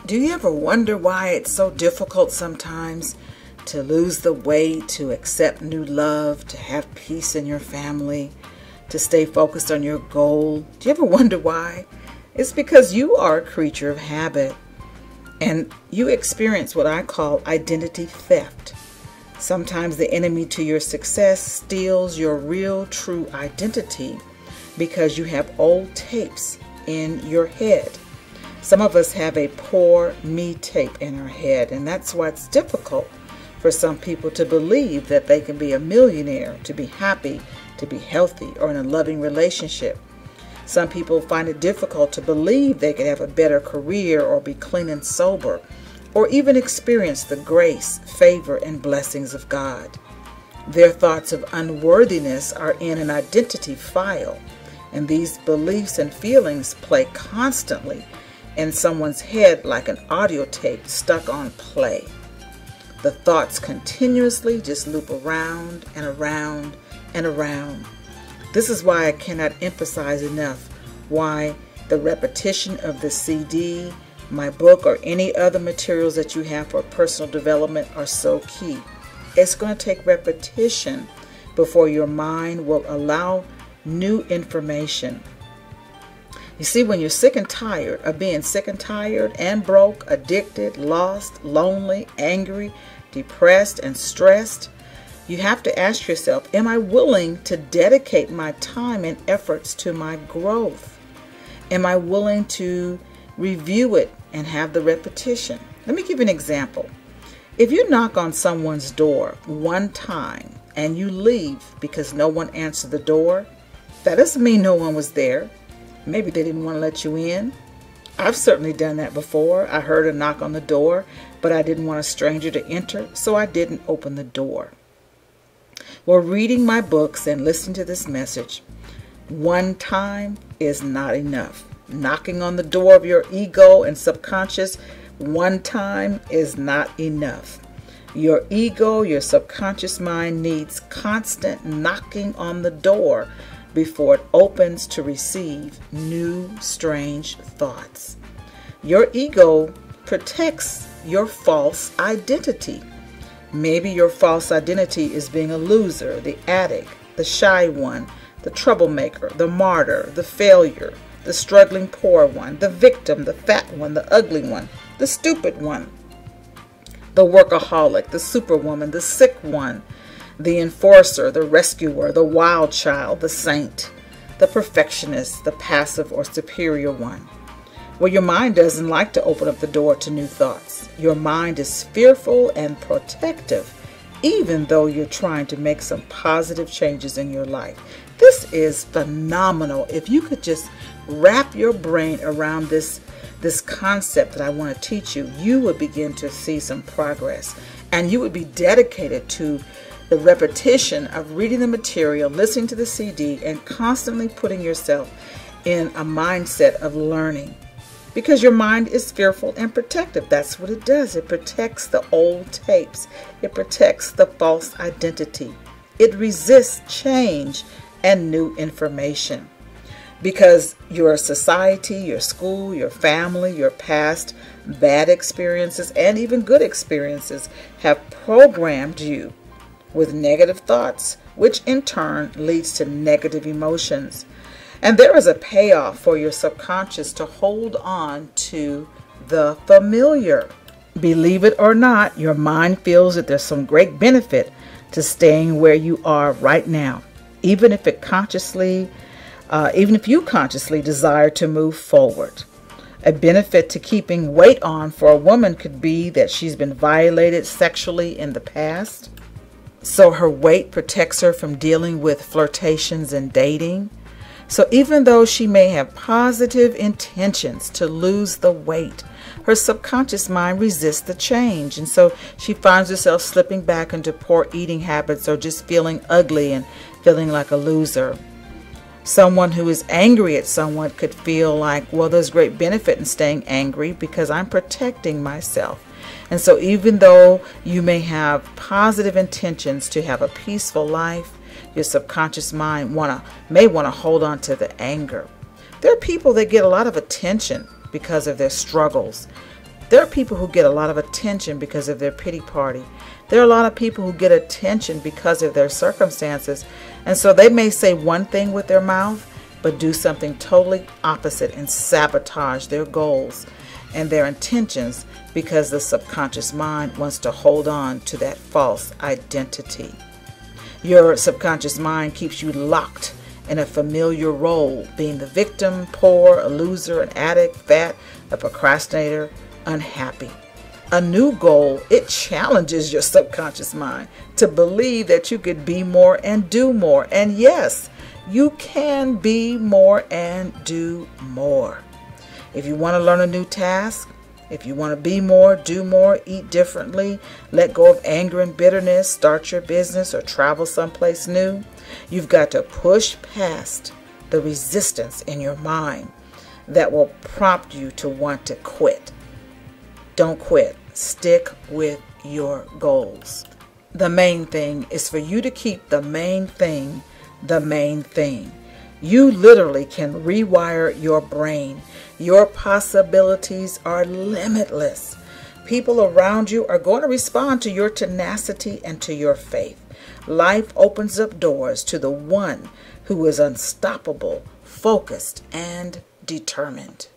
Do you ever wonder why it's so difficult sometimes to lose the weight, to accept new love, to have peace in your family, to stay focused on your goal? Do you ever wonder why? It's because you are a creature of habit and you experience what I call identity theft. Sometimes the enemy to your success steals your real, true identity because you have old tapes in your head. Some of us have a poor me tape in our head, and that's why it's difficult for some people to believe that they can be a millionaire, to be happy, to be healthy, or in a loving relationship. Some people find it difficult to believe they could have a better career or be clean and sober, or even experience the grace, favor, and blessings of God. Their thoughts of unworthiness are in an identity file, and these beliefs and feelings play constantly in someone's head like an audio tape stuck on play. The thoughts continuously just loop around and around and around. This is why I cannot emphasize enough why the repetition of the CD, my book, or any other materials that you have for personal development are so key. It's going to take repetition before your mind will allow new information. You see, when you're sick and tired of being sick and tired and broke, addicted, lost, lonely, angry, depressed, and stressed, you have to ask yourself, am I willing to dedicate my time and efforts to my growth? Am I willing to review it and have the repetition? Let me give you an example. If you knock on someone's door one time and you leave because no one answered the door, that doesn't mean no one was there. Maybe they didn't want to let you in. I've certainly done that before. I heard a knock on the door, but I didn't want a stranger to enter, so I didn't open the door. Well, reading my books and listening to this message, one time is not enough. Knocking on the door of your ego and subconscious, one time is not enough. Your ego, your subconscious mind needs constant knocking on the door before it opens to receive new, strange thoughts. Your ego protects your false identity. Maybe your false identity is being a loser, the addict, the shy one, the troublemaker, the martyr, the failure, the struggling poor one, the victim, the fat one, the ugly one, the stupid one, the workaholic, the superwoman, the sick one, the enforcer, the rescuer, the wild child, the saint, the perfectionist, the passive or superior one. Well, your mind doesn't like to open up the door to new thoughts. Your mind is fearful and protective, even though you're trying to make some positive changes in your life. This is phenomenal. If you could just wrap your brain around this concept that I want to teach you, you would begin to see some progress, and you would be dedicated to the repetition of reading the material, listening to the CD, and constantly putting yourself in a mindset of learning. Because your mind is fearful and protective. That's what it does. It protects the old tapes. It protects the false identity. It resists change and new information. Because your society, your school, your family, your past bad experiences, and even good experiences have programmed you with negative thoughts, which in turn leads to negative emotions. And there is a payoff for your subconscious to hold on to the familiar. Believe it or not, your mind feels that there's some great benefit to staying where you are right now, even if you consciously desire to move forward. A benefit to keeping weight on for a woman could be that she's been violated sexually in the past, so her weight protects her from dealing with flirtations and dating. So even though she may have positive intentions to lose the weight, her subconscious mind resists the change. And so she finds herself slipping back into poor eating habits or just feeling ugly and feeling like a loser. Someone who is angry at someone could feel like, well, there's great benefit in staying angry because I'm protecting myself. And so even though you may have positive intentions to have a peaceful life, your subconscious mind may want to hold on to the anger. There are people that get a lot of attention because of their struggles. There are people who get a lot of attention because of their pity party. There are a lot of people who get attention because of their circumstances. And so they may say one thing with their mouth, but do something totally opposite and sabotage their goals and their intentions because the subconscious mind wants to hold on to that false identity. Your subconscious mind keeps you locked in a familiar role, being the victim, poor, a loser, an addict, fat, a procrastinator, unhappy. A new goal, it challenges your subconscious mind to believe that you could be more and do more. And yes, you can be more and do more. If you want to learn a new task, if you want to be more, do more, eat differently, let go of anger and bitterness, start your business or travel someplace new, you've got to push past the resistance in your mind that will prompt you to want to quit. Don't quit. Stick with your goals. The main thing is for you to keep the main thing the main thing. You literally can rewire your brain. Your possibilities are limitless. People around you are going to respond to your tenacity and to your faith. Life opens up doors to the one who is unstoppable, focused, and determined.